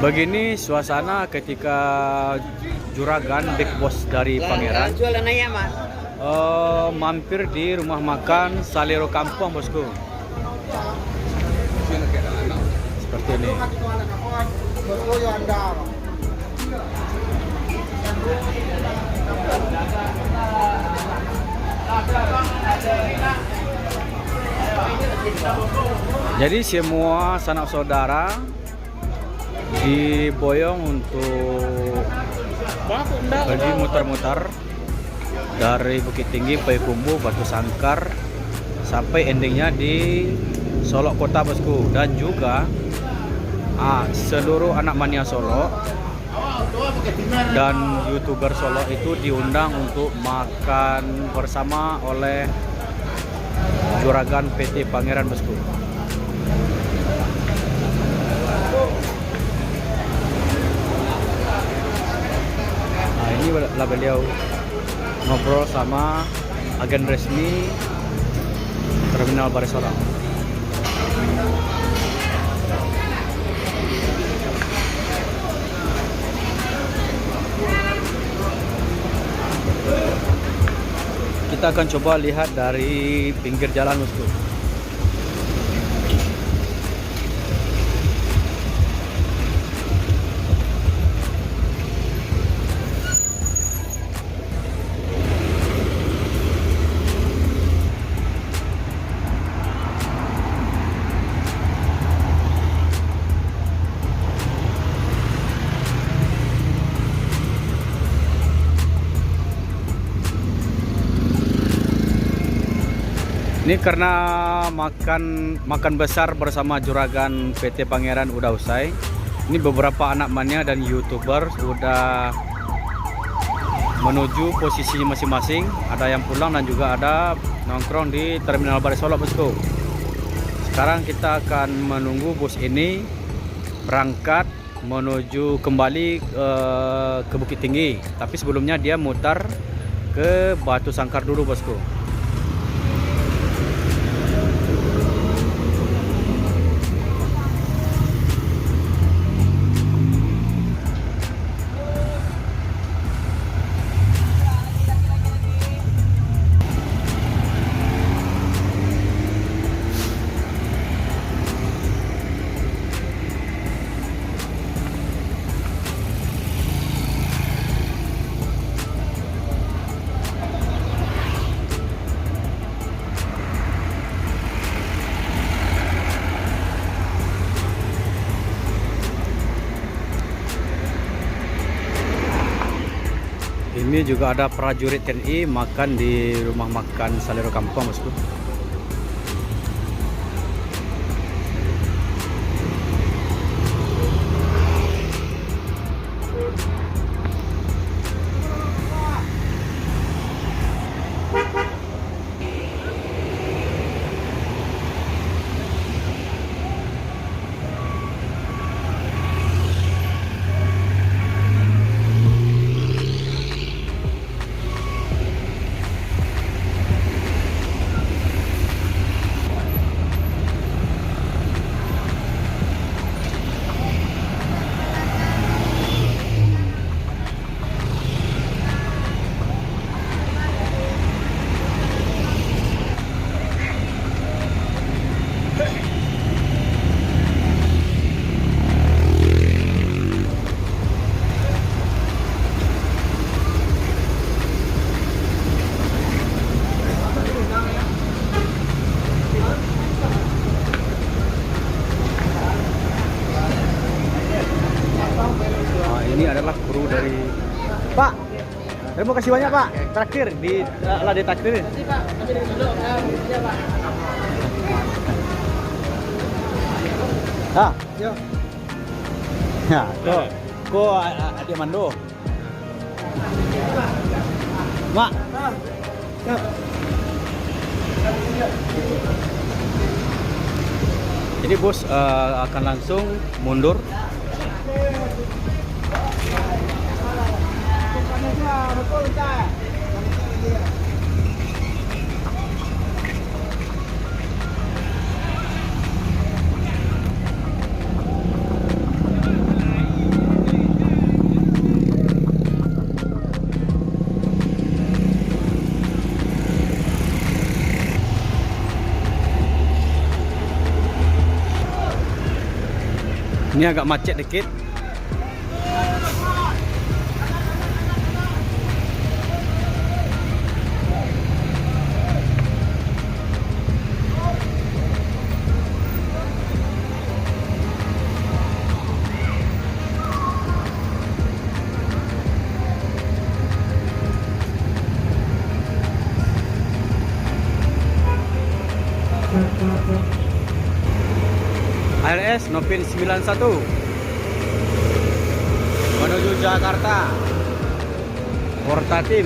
Begini suasana ketika Juragan Big Boss dari Pangeran mampir di rumah makan Salero Kampung, bosku. Seperti ini. Jadi semua sanak saudara diboyong untuk pergi muter-muter dari Bukit Tinggi, Payakumbuh, Batu Sangkar sampai endingnya di Solok Kota, bosku. Dan juga seluruh anak mania Solo dan YouTuber Solo itu diundang untuk makan bersama oleh Juragan PT Pangeran, bosku. Ini lah beliau ngobrol sama agen resmi Terminal Barisoro. Kita akan coba lihat dari pinggir jalan, bosku. Ini karena makan besar bersama Juragan PT Pangeran udah usai. Ini beberapa anak mania dan YouTuber sudah menuju posisinya masing-masing. Ada yang pulang dan juga ada nongkrong di Terminal Barisolo, bosku. Sekarang kita akan menunggu bus ini berangkat menuju kembali ke Bukit Tinggi. Tapi sebelumnya dia mutar ke Batu Sangkar dulu, bosku. Ini juga ada prajurit TNI makan di rumah makan Salero Kampung, bosku. Ini adalah kru dari Pak. Terima kasih banyak, Pak. Terakhir di takdirin. Yo. Ya, ko adik mando. Mak. Jadi bos akan langsung mundur. Ini agak macet dikit. ALS Novin 91 menuju Jakarta. Portatim.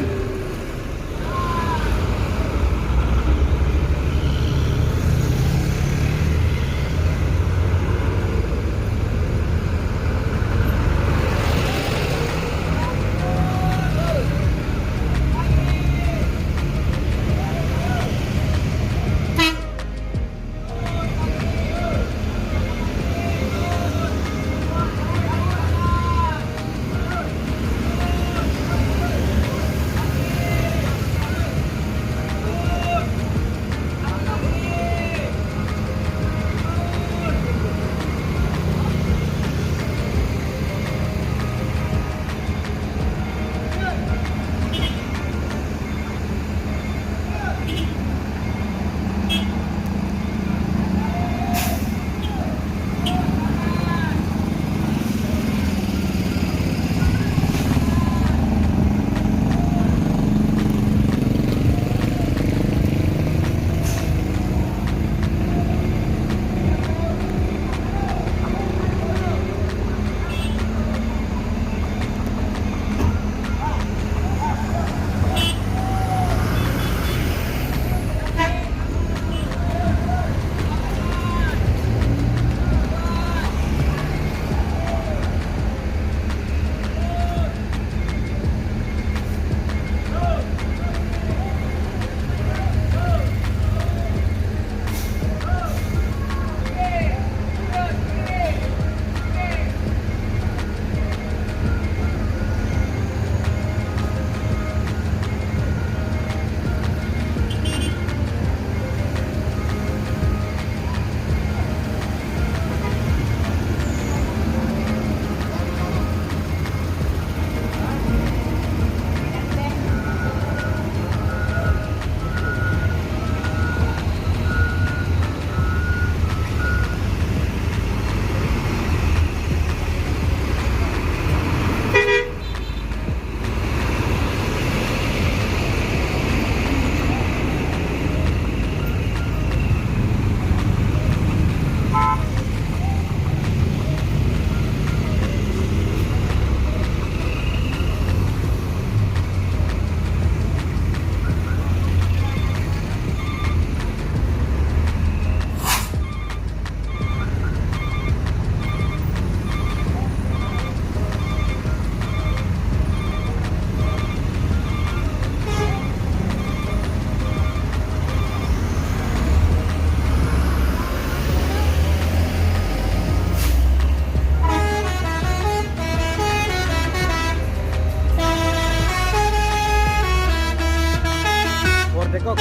Dekok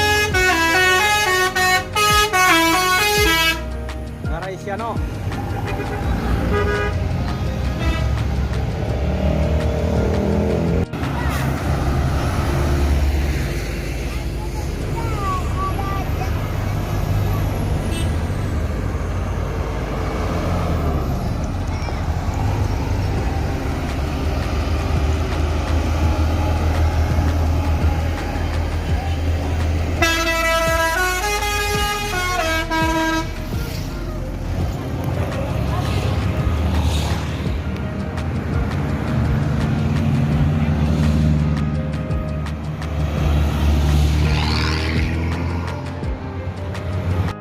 Nara Isyano.